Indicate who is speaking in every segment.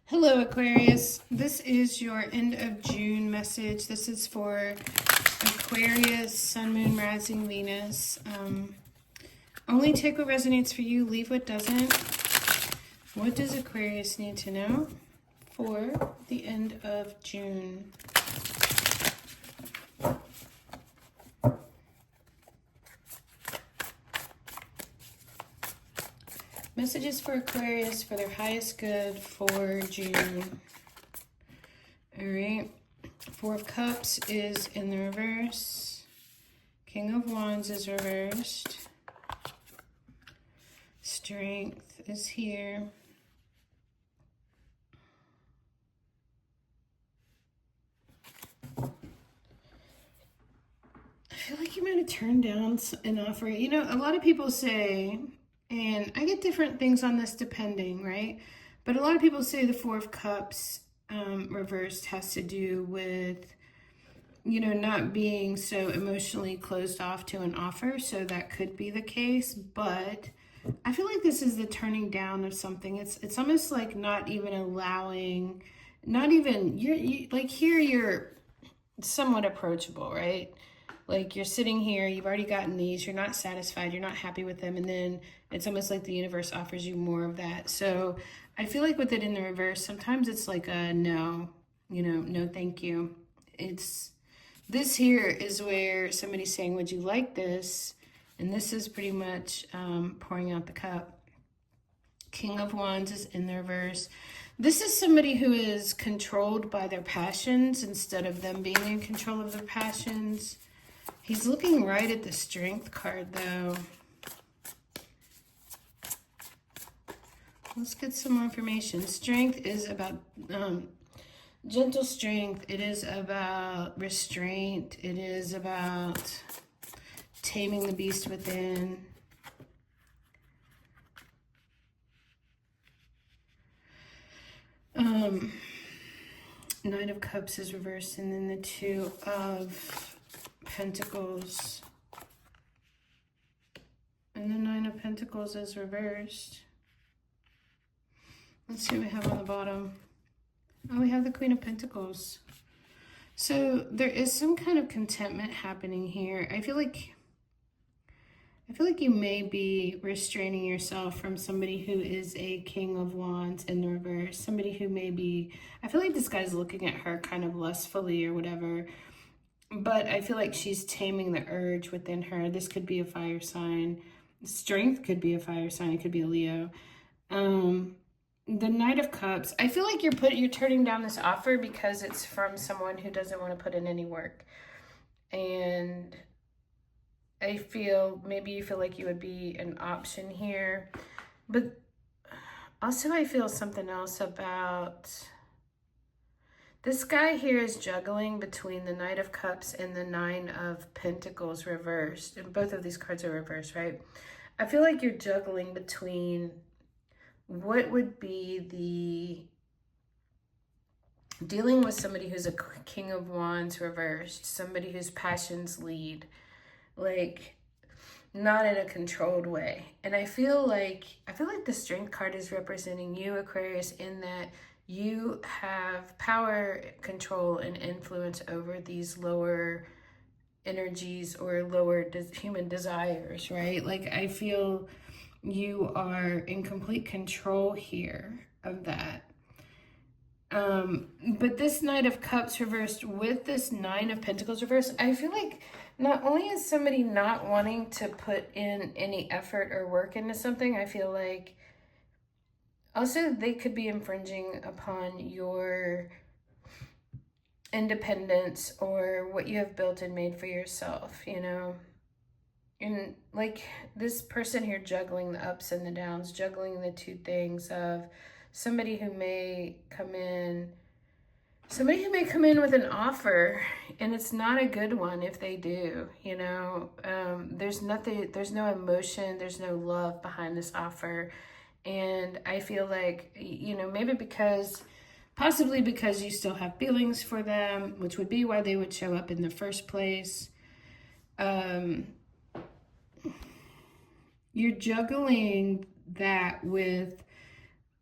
Speaker 1: Hello, Aquarius. This is your end of June message. This is for Aquarius, Sun, Moon, Rising, Venus. Only take what resonates for you, leave what doesn't. What does Aquarius need to know for the end of June? Messages for Aquarius for their highest good for June. All right. Four of Cups is in the reverse. King of Wands is reversed. Strength is here. I feel like you might have turned down an offer. You know, a lot of people say, and I get different things on this depending, right? But a lot of people say the Four of Cups reversed has to do with, you know, not being so emotionally closed off to an offer. So that could be the case. But I feel like this is the turning down of something. It's almost like not even allowing, not even, like here you're somewhat approachable, right? Like you're sitting here, you've already gotten these, you're not satisfied, you're not happy with them, and then it's almost like the universe offers you more of that. So I feel like with it in the reverse, sometimes it's like a no, you know, no thank you. This here is where somebody's saying, would you like this? And this is pretty much pouring out the cup. King of Wands is in the reverse. This is somebody who is controlled by their passions instead of them being in control of their passions. He's looking right at the Strength card, though. Let's get some more information. Strength is about gentle strength. It is about restraint. It is about taming the beast within. Nine of Cups is reversed, and then the Two of Pentacles. And the Nine of Pentacles is reversed. Let's see what we have on the bottom. Oh, we have the Queen of Pentacles. So there is some kind of contentment happening here. I feel like you may be restraining yourself from somebody who is a King of Wands in the reverse. Somebody who may be, I feel like this guy's looking at her kind of lustfully or whatever. But I feel like she's taming the urge within her. This could be a fire sign. Strength could be a fire sign. It could be a Leo. The Knight of Cups. I feel like you're turning down this offer because it's from someone who doesn't want to put in any work. And I feel maybe you feel like you would be an option here. But also I feel something else about this guy here is juggling between the Knight of Cups and the Nine of Pentacles reversed. And both of these cards are reversed, right? I feel like you're juggling between what would be the dealing with somebody who's a King of Wands reversed, somebody whose passions lead, like not in a controlled way. And I feel like the Strength card is representing you, Aquarius, in that you have power, control, and influence over these lower energies or lower human desires, right? Like I feel you are in complete control here of that. But this Knight of Cups reversed with this Nine of Pentacles reversed, I feel like not only is somebody not wanting to put in any effort or work into something, I feel like also they could be infringing upon your independence or what you have built and made for yourself, you know? And like this person here juggling the ups and the downs, juggling the two things of somebody who may come in with an offer, and it's not a good one if they do, you know. There's no emotion, there's no love behind this offer. And I feel like, you know, maybe possibly because you still have feelings for them, which would be why they would show up in the first place. You're juggling that with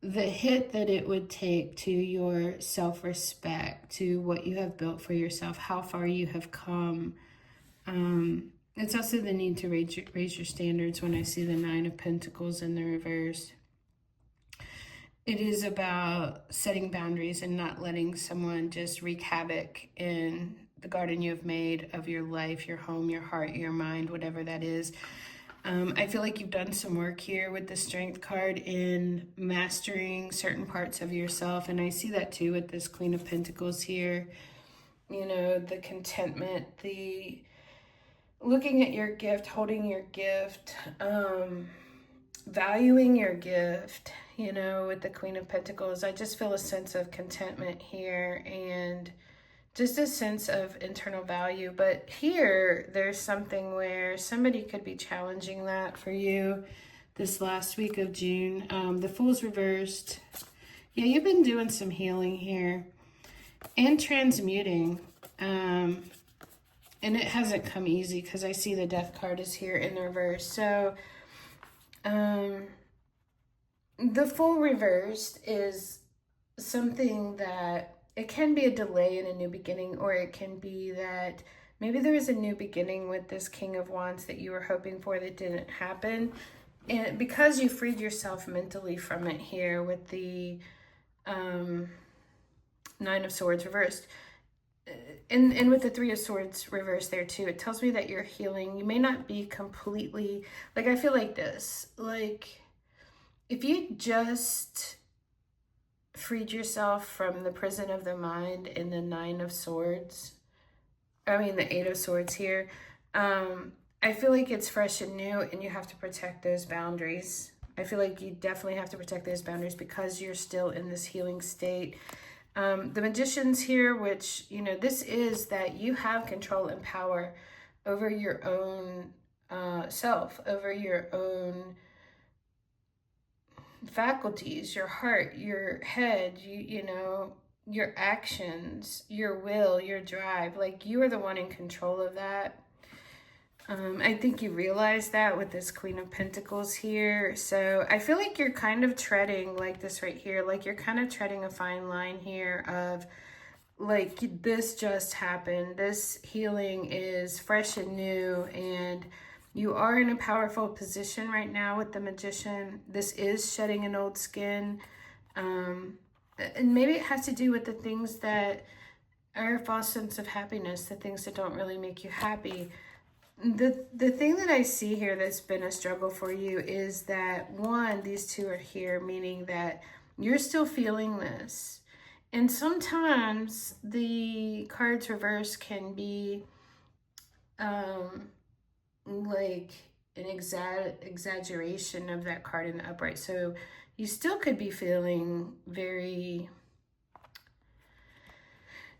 Speaker 1: the hit that it would take to your self-respect, to what you have built for yourself, how far you have come. It's also the need to raise your standards when I see the Nine of Pentacles in the reverse. It is about setting boundaries and not letting someone just wreak havoc in the garden you have made of your life, your home, your heart, your mind, whatever that is. I feel like you've done some work here with the Strength card in mastering certain parts of yourself. And I see that too with this Queen of Pentacles here. You know, the contentment, the looking at your gift, holding your gift, valuing your gift, you know, with the Queen of Pentacles. I just feel a sense of contentment here and just a sense of internal value. But here, there's something where somebody could be challenging that for you this last week of June. The Fool's reversed. Yeah, you've been doing some healing here and transmuting. And it hasn't come easy because I see the Death card is here in the reverse. So, the Fool reversed is something that it can be a delay in a new beginning, or it can be that maybe there is a new beginning with this King of Wands that you were hoping for that didn't happen. And because you freed yourself mentally from it here with the Nine of Swords reversed, and with the Three of Swords reversed there too, it tells me that you're healing. You may not be completely, like I feel like this, like if you just freed yourself from the prison of the mind in the Nine of Swords, the Eight of Swords here, I feel like it's fresh and new and you have to protect those boundaries. I feel like you definitely have to protect those boundaries because you're still in this healing state. The Magician's here, which, you know, this is that you have control and power over your own self, over your own faculties, your heart, your head, you know, your actions, your will, your drive. Like, you are the one in control of that. I think you realize that with this Queen of Pentacles here. So I feel like you're kind of treading like this right here. Like you're kind of treading a fine line here of like, this just happened. This healing is fresh and new, and you are in a powerful position right now with the Magician. This is shedding an old skin. And maybe it has to do with the things that are a false sense of happiness, the things that don't really make you happy. The thing that I see here that's been a struggle for you is that, one, these two are here, meaning that you're still feeling this. And sometimes the cards reverse can be like an exaggeration of that card in the upright. So you still could be feeling very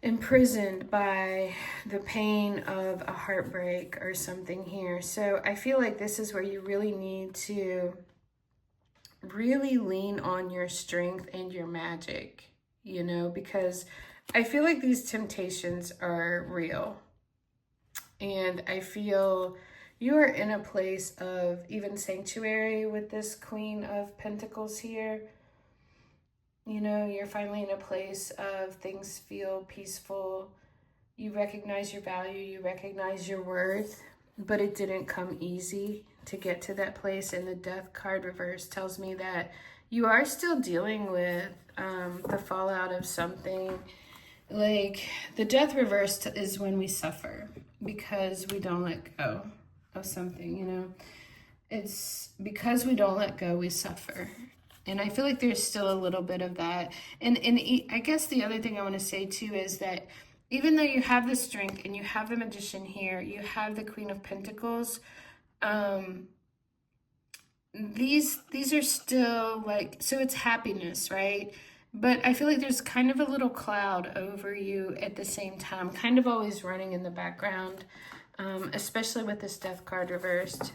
Speaker 1: imprisoned by the pain of a heartbreak or something here. So I feel like this is where you really need to really lean on your strength and your magic, you know, because I feel like these temptations are real. And I feel you are in a place of even sanctuary with this Queen of Pentacles here. You know, you're finally in a place of things feel peaceful. You recognize your value, you recognize your worth, but it didn't come easy to get to that place. And the Death card reverse tells me that you are still dealing with the fallout of something. Like, the Death reverse is when we suffer because we don't let go of something, you know. It's because we don't let go, we suffer. And I feel like there's still a little bit of that. And I guess the other thing I want to say too is that even though you have the strength and you have the Magician here, you have the Queen of Pentacles, these are still like, so it's happiness, right? But I feel like there's kind of a little cloud over you at the same time, kind of always running in the background, especially with this Death card reversed.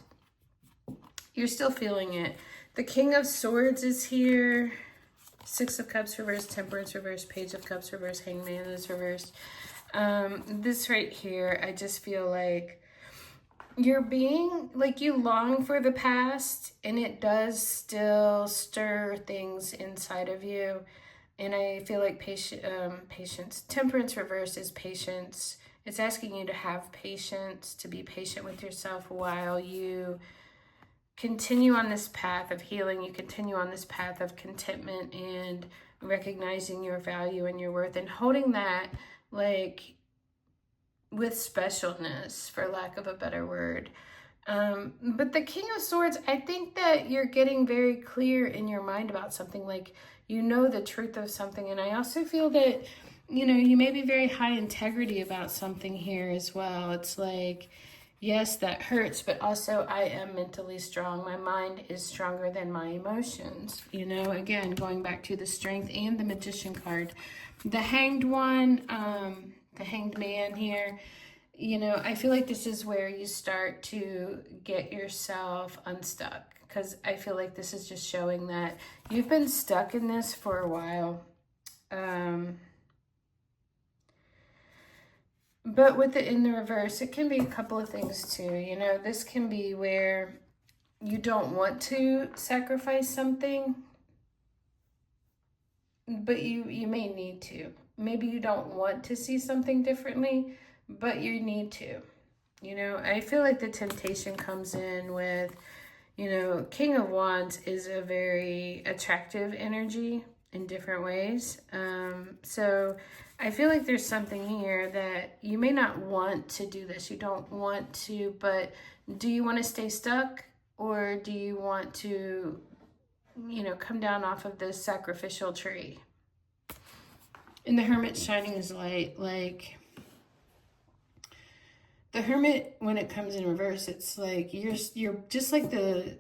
Speaker 1: You're still feeling it. The King of Swords is here. Six of Cups reversed, Temperance reversed, Page of Cups reversed, Hangman is reversed. This right here, I just feel like you're being, like, you long for the past, and it does still stir things inside of you. And I feel like patience, temperance reverse is patience. It's asking you to have patience, to be patient with yourself while you continue on this path of healing. You continue on this path of contentment and recognizing your value and your worth and holding that, like, with specialness, for lack of a better word. But the King of Swords, I think that you're getting very clear in your mind about something, like, you know the truth of something. And I also feel that, you know, you may be very high integrity about something here as well. It's like, yes, that hurts, but also I am mentally strong. My mind is stronger than my emotions. You know, again, going back to the strength and the Magician card. The Hanged One, the Hanged Man here, you know, I feel like this is where you start to get yourself unstuck, because I feel like this is just showing that you've been stuck in this for a while. But with it in the reverse, it can be a couple of things too. You know, this can be where you don't want to sacrifice something, but you may need to. Maybe you don't want to see something differently, but you need to. You know, I feel like the temptation comes in with, you know, King of Wands is a very attractive energy in different ways. So I feel like there's something here that you may not want to do this. You don't want to, but do you want to stay stuck, or do you want to, you know, come down off of this sacrificial tree? And the Hermit shining his light, like, the Hermit, when it comes in reverse, it's like you're just like the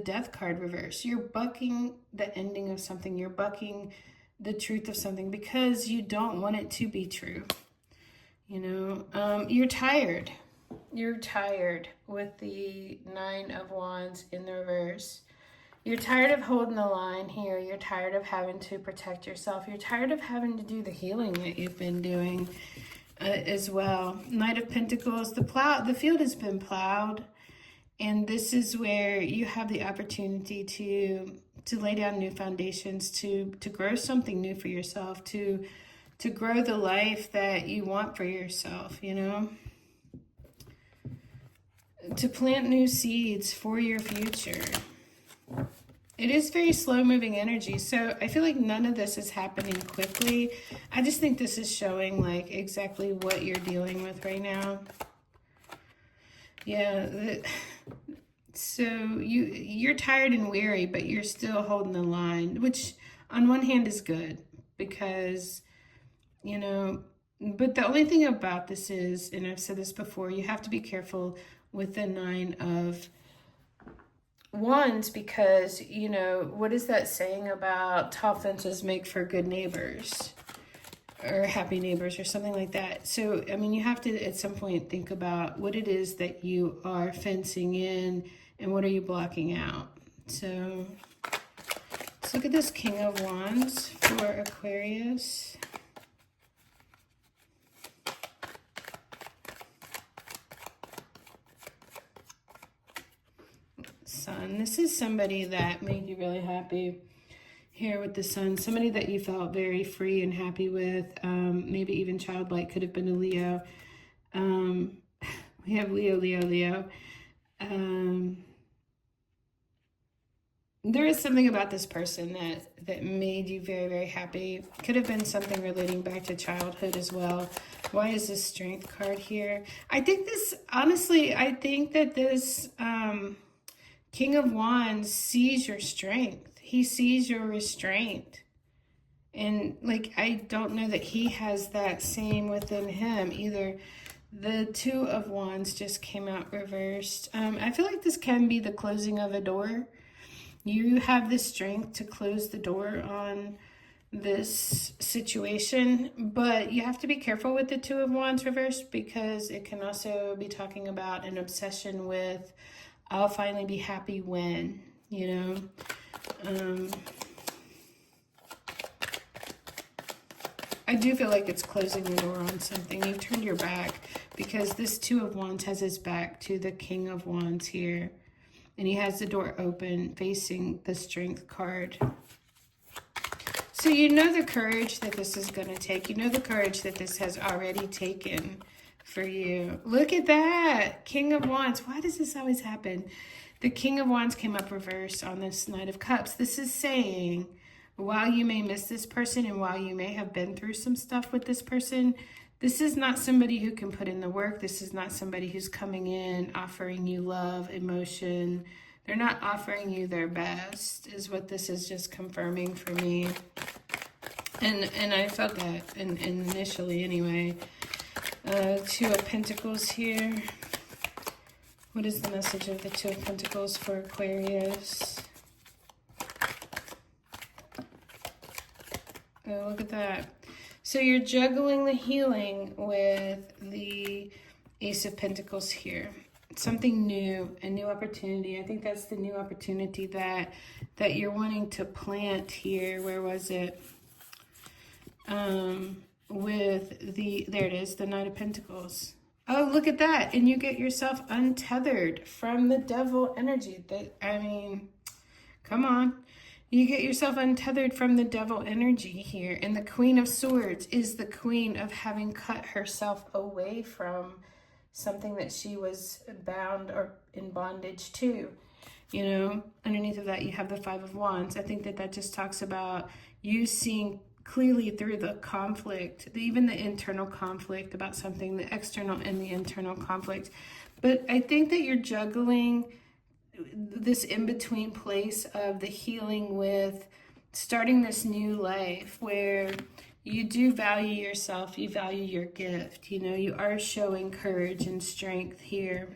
Speaker 1: Death card reverse. You're bucking the ending of something. You're bucking the truth of something because you don't want it to be true. You know, you're tired. You're tired with the Nine of Wands in the reverse. You're tired of holding the line here. You're tired of having to protect yourself. You're tired of having to do the healing that you've been doing as well. Knight of Pentacles, the field has been plowed, and this is where you have the opportunity to lay down new foundations, to grow something new for yourself, to grow the life that you want for yourself, you know, to plant new seeds for your future. It is very slow moving energy, so I feel like none of this is happening quickly. I just think this is showing, like, exactly what you're dealing with right now. Yeah, so you're tired and weary, but you're still holding the line, which on one hand is good, because, you know, but the only thing about this is, and I've said this before, you have to be careful with the Nine of Wands, because, you know, what is that saying about tall fences make for good neighbors, or happy neighbors, or something like that? So, I mean, you have to at some point think about what it is that you are fencing in and what are you blocking out. So let's look at this King of Wands for Aquarius. Sun. This is somebody that made you really happy here with the Sun. Somebody that you felt very free and happy with. Maybe even childlike. Could have been a Leo. We have Leo, Leo, Leo. There is something about this person that made you very, very happy. Could have been something relating back to childhood as well. Why is this Strength card here? I think this, honestly, I think that this King of Wands sees your strength. He sees your restraint. And, like, I don't know that he has that same within him either. The Two of Wands just came out reversed. I feel like this can be the closing of a door. You have the strength to close the door on this situation, but you have to be careful with the Two of Wands reversed, because it can also be talking about an obsession with, I'll finally be happy when, you know. I do feel like it's closing the door on something. You've turned your back because this Two of Wands has his back to the King of Wands here. And he has the door open facing the Strength card. So you know the courage that this is going to take. You know the courage that this has already taken for you. Look at that. King of Wands. Why does this always happen? The King of Wands came up reversed on this Knight of Cups. This is saying, while you may miss this person and while you may have been through some stuff with this person, this is not somebody who can put in the work. This is not somebody who's coming in, offering you love, emotion. They're not offering you their best, is what this is just confirming for me. And I felt that initially anyway. Two of Pentacles here. What is the message of the Two of Pentacles for Aquarius? Oh, look at that. So you're juggling the healing with the Ace of Pentacles here. Something new, a new opportunity. I think that's the new opportunity that you're wanting to plant here. Where was it? With the, there it is, the Knight of Pentacles. Oh, look at that. And you get yourself untethered from the devil energy. I mean, come on. You get yourself untethered from the devil energy here. And the Queen of Swords is the queen of having cut herself away from something that she was bound or in bondage to. You know, underneath of that, you have the Five of Wands. I think that just talks about you seeing clearly through the conflict, even the internal conflict about something, the external and the internal conflict. But I think that you're juggling this in-between place of the healing with starting this new life where you do value yourself, you value your gift, you know, you are showing courage and strength here.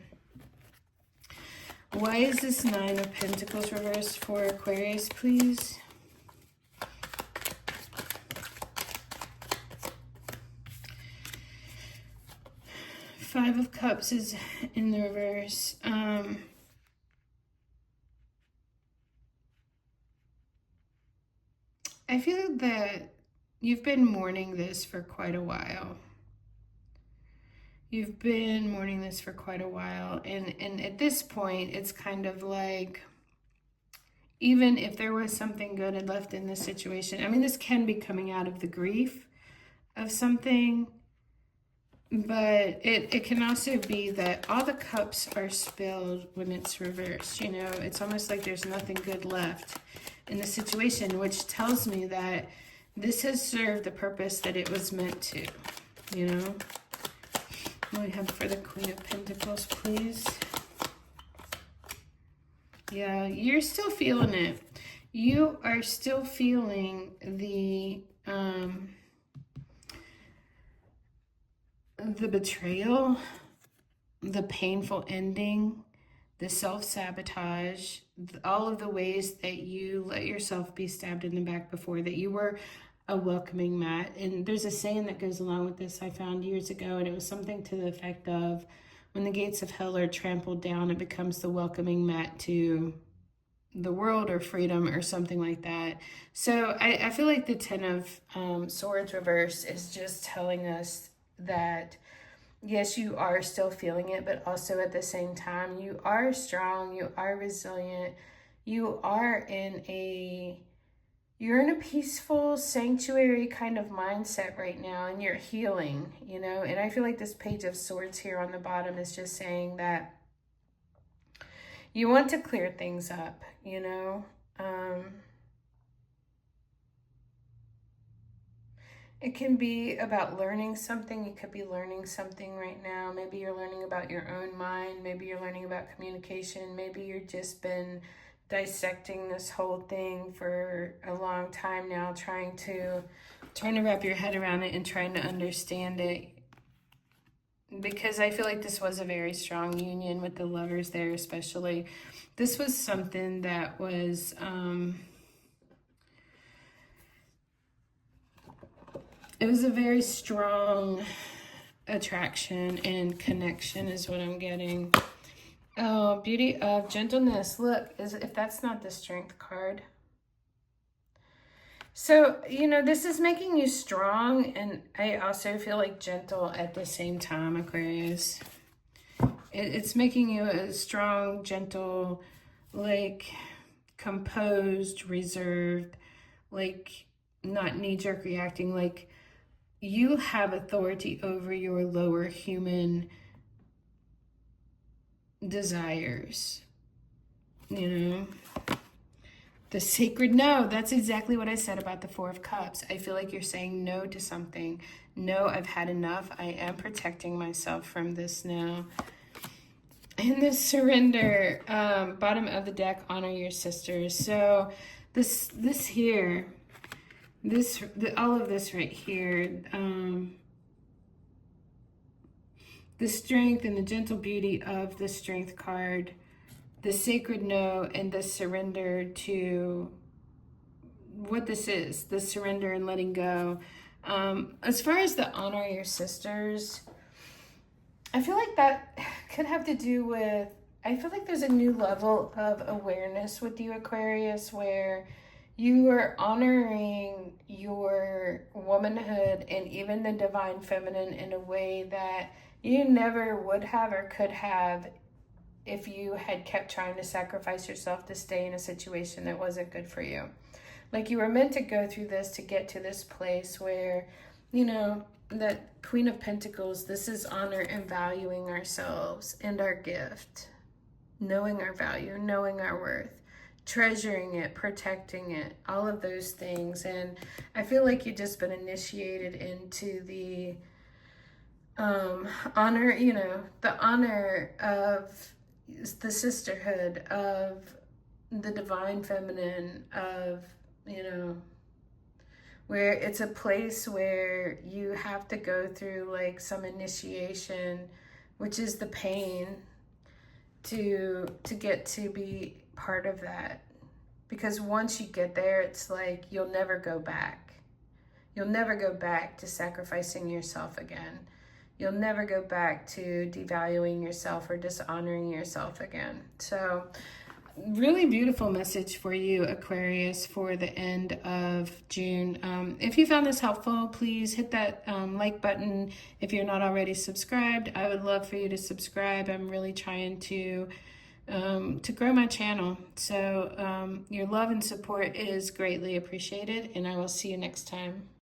Speaker 1: Why is this Nine of Pentacles reversed for Aquarius, please? Five of Cups is in the reverse. I feel that you've been mourning this for quite a while. You've been mourning this for quite a while. And at this point, it's kind of like, even if there was something good and left in this situation, I mean, this can be coming out of the grief of something, but it can also be that all the cups are spilled when it's reversed. You know, it's almost like there's nothing good left in the situation, which tells me that this has served the purpose that it was meant to, you know. What do we have for the Queen of Pentacles, please? Yeah, you're still feeling it. You are still feeling the betrayal, the painful ending, the self-sabotage, all of the ways that you let yourself be stabbed in the back before, that you were a welcoming mat. And there's a saying that goes along with this I found years ago, and it was something to the effect of, when the gates of hell are trampled down, it becomes the welcoming mat to the world or freedom or something like that. So I feel like the Ten of Swords reverse is just telling us that yes, you are still feeling it, but also at the same time, you are strong, you are resilient, you're in a peaceful sanctuary kind of mindset right now, and you're healing, you know. And I feel like this Page of Swords here on the bottom is just saying that you want to clear things up, you know. It can be about learning something. You could be learning something right now. Maybe you're learning about your own mind. Maybe you're learning about communication. Maybe you've just been dissecting this whole thing for a long time now, trying to wrap your head around it and trying to understand it. Because I feel like this was a very strong union with the Lovers there, especially. This was something that was... it was a very strong attraction and connection is what I'm getting. Oh, Beauty of Gentleness. Look, if that's not the Strength card. So, you know, this is making you strong, and I also feel like gentle at the same time, Aquarius. It's making you a strong, gentle, like composed, reserved, like not knee-jerk reacting, like you have authority over your lower human desires, you know. The sacred no. That's exactly what I said about the Four of Cups. I feel like you're saying no to something. No, I've had enough. I am protecting myself from this now. And the surrender, bottom of the deck, honor your sisters. So this here, all of this right here, the strength and the gentle beauty of the strength card, the sacred no, and the surrender to what this is, the surrender and letting go. As far as the honor your sisters, I feel like that could have to do with, I feel like there's a new level of awareness with you, Aquarius, where you are honoring your womanhood and even the divine feminine in a way that you never would have or could have if you had kept trying to sacrifice yourself to stay in a situation that wasn't good for you. Like you were meant to go through this to get to this place where, you know, that Queen of Pentacles, this is honor and valuing ourselves and our gift, knowing our value, knowing our worth, treasuring it, protecting it, all of those things. And I feel like you've just been initiated into the honor, you know, the honor of the sisterhood, of the divine feminine, of, you know, where it's a place where you have to go through like some initiation, which is the pain, to get to be part of that. Because once you get there, it's like you'll never go back. You'll never go back to sacrificing yourself again. You'll never go back to devaluing yourself or dishonoring yourself again. So really beautiful message for you, Aquarius, for the end of June. If you found this helpful, please hit that like button. If you're not already subscribed, I would love for you to subscribe. I'm really trying to grow my channel. So your love and support is greatly appreciated, and I will see you next time.